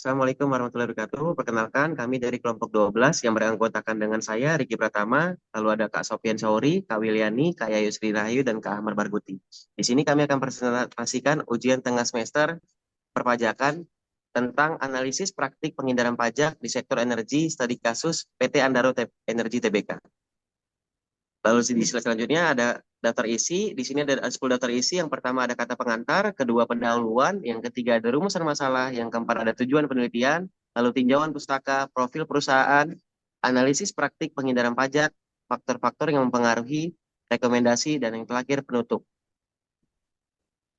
Assalamualaikum warahmatullahi wabarakatuh. Perkenalkan, kami dari kelompok 12 yang beranggotakan dengan saya, Riki Pratama, lalu ada Kak Sofian Sauri, Kak Wiliani, Kak Yayu Sri Rahayu, dan Kak Ahmad Barguti. Di sini kami akan presentasikan ujian tengah semester perpajakan tentang analisis praktik penghindaran pajak di sektor energi studi kasus PT Andaro Energi Tbk. Lalu di slide selanjutnya ada daftar isi. Di sini ada 10 daftar isi. Yang pertama ada kata pengantar, kedua pendahuluan, yang ketiga ada rumusan masalah, yang keempat ada tujuan penelitian, lalu tinjauan pustaka, profil perusahaan, analisis praktik penghindaran pajak, faktor-faktor yang mempengaruhi, rekomendasi, dan yang terakhir penutup.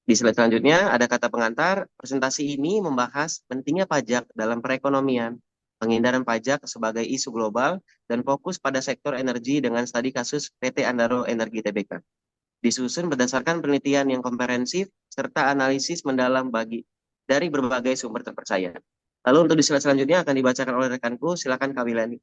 Di slide selanjutnya ada kata pengantar. Presentasi ini membahas pentingnya pajak dalam perekonomian, penghindaran pajak sebagai isu global, dan fokus pada sektor energi dengan studi kasus PT Andaro Energi Tbk. Disusun berdasarkan penelitian yang komprehensif serta analisis mendalam dari berbagai sumber terpercaya. Lalu untuk di slide selanjutnya akan dibacakan oleh rekanku. Silakan Kak Wilani.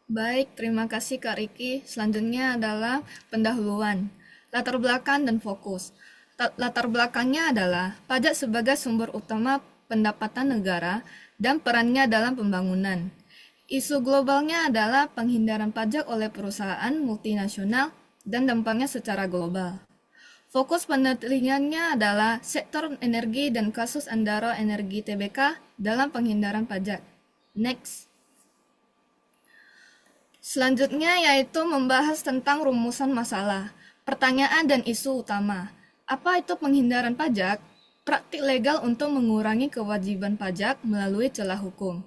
Baik, terima kasih Kak Riki. Selanjutnya adalah pendahuluan, latar belakang dan fokus. Latar belakangnya adalah pajak sebagai sumber utama pendapatan negara dan perannya dalam pembangunan. Isu globalnya adalah penghindaran pajak oleh perusahaan multinasional dan dampaknya secara global. Fokus penelitiannya adalah sektor energi dan kasus Andaro Energi Tbk dalam penghindaran pajak. Next. Selanjutnya yaitu membahas tentang rumusan masalah, pertanyaan dan isu utama. Apa itu penghindaran pajak? Praktik legal untuk mengurangi kewajiban pajak melalui celah hukum.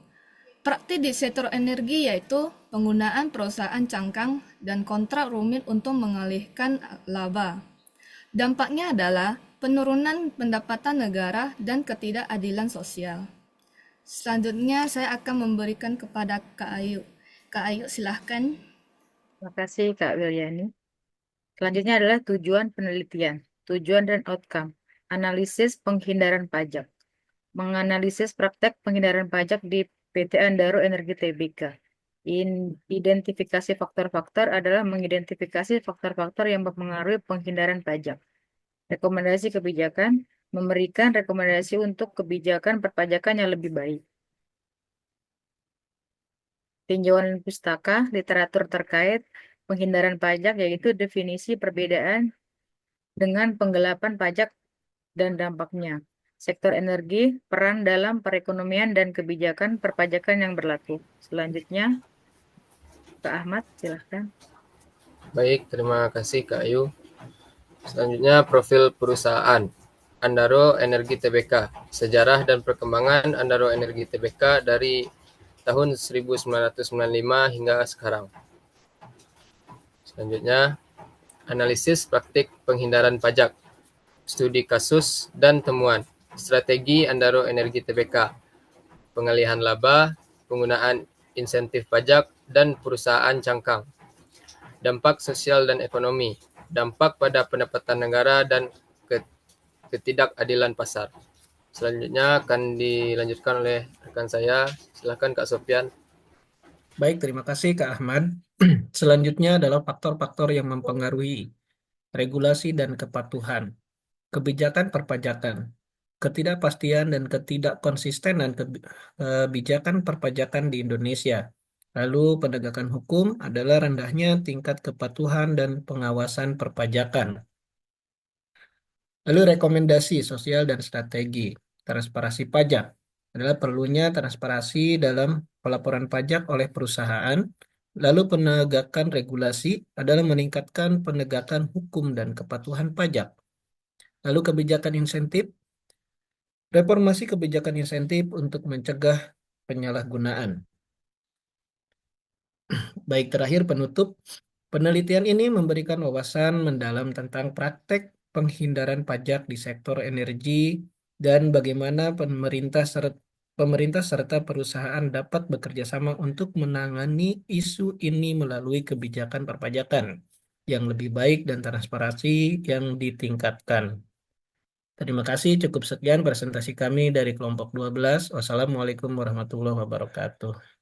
Praktik di sektor energi yaitu penggunaan perusahaan cangkang dan kontrak rumit untuk mengalihkan laba. Dampaknya adalah penurunan pendapatan negara dan ketidakadilan sosial. Selanjutnya saya akan memberikan kepada Kak Ayu. Kak Ayu silahkan. Terima kasih Kak Wiliani. Selanjutnya adalah tujuan penelitian, tujuan dan outcome, analisis penghindaran pajak, menganalisis praktek penghindaran pajak di PT Andaro Energi Tbk. Identifikasi faktor-faktor adalah mengidentifikasi faktor-faktor yang mempengaruhi penghindaran pajak. Rekomendasi kebijakan, memberikan rekomendasi untuk kebijakan perpajakan yang lebih baik. Tinjauan pustaka, literatur terkait penghindaran pajak, yaitu definisi perbedaan dengan penggelapan pajak dan dampaknya. Sektor energi, peran dalam perekonomian dan kebijakan perpajakan yang berlaku. Selanjutnya, Kak Ahmad, silahkan. Baik, terima kasih Kak Ayu. Selanjutnya, profil perusahaan Andaro Energi Tbk. Sejarah dan perkembangan Andaro Energi Tbk dari tahun 1995 hingga sekarang. Selanjutnya, analisis praktik penghindaran pajak, studi kasus dan temuan, strategi Andaro Energi Tbk, pengalihan laba, penggunaan insentif pajak, dan perusahaan cangkang. Dampak sosial dan ekonomi, dampak pada pendapatan negara dan ketidakadilan pasar. Selanjutnya akan dilanjutkan oleh rekan saya. Silakan Kak Sofian. Baik, terima kasih Kak Ahmad. Selanjutnya adalah faktor-faktor yang mempengaruhi regulasi dan kepatuhan, kebijakan perpajakan, ketidakpastian dan ketidakkonsistenan kebijakan perpajakan di Indonesia. Lalu penegakan hukum adalah rendahnya tingkat kepatuhan dan pengawasan perpajakan. Lalu rekomendasi sosial dan strategi. Transparansi pajak adalah perlunya transparansi dalam pelaporan pajak oleh perusahaan. Lalu penegakan regulasi adalah meningkatkan penegakan hukum dan kepatuhan pajak. Lalu kebijakan insentif, reformasi kebijakan insentif untuk mencegah penyalahgunaan. Baik, terakhir penutup. Penelitian ini memberikan wawasan mendalam tentang praktek penghindaran pajak di sektor energi dan bagaimana pemerintah serta perusahaan dapat bekerja sama untuk menangani isu ini melalui kebijakan perpajakan yang lebih baik dan transparansi yang ditingkatkan. Terima kasih, cukup sekian presentasi kami dari kelompok 12. Wassalamualaikum warahmatullahi wabarakatuh.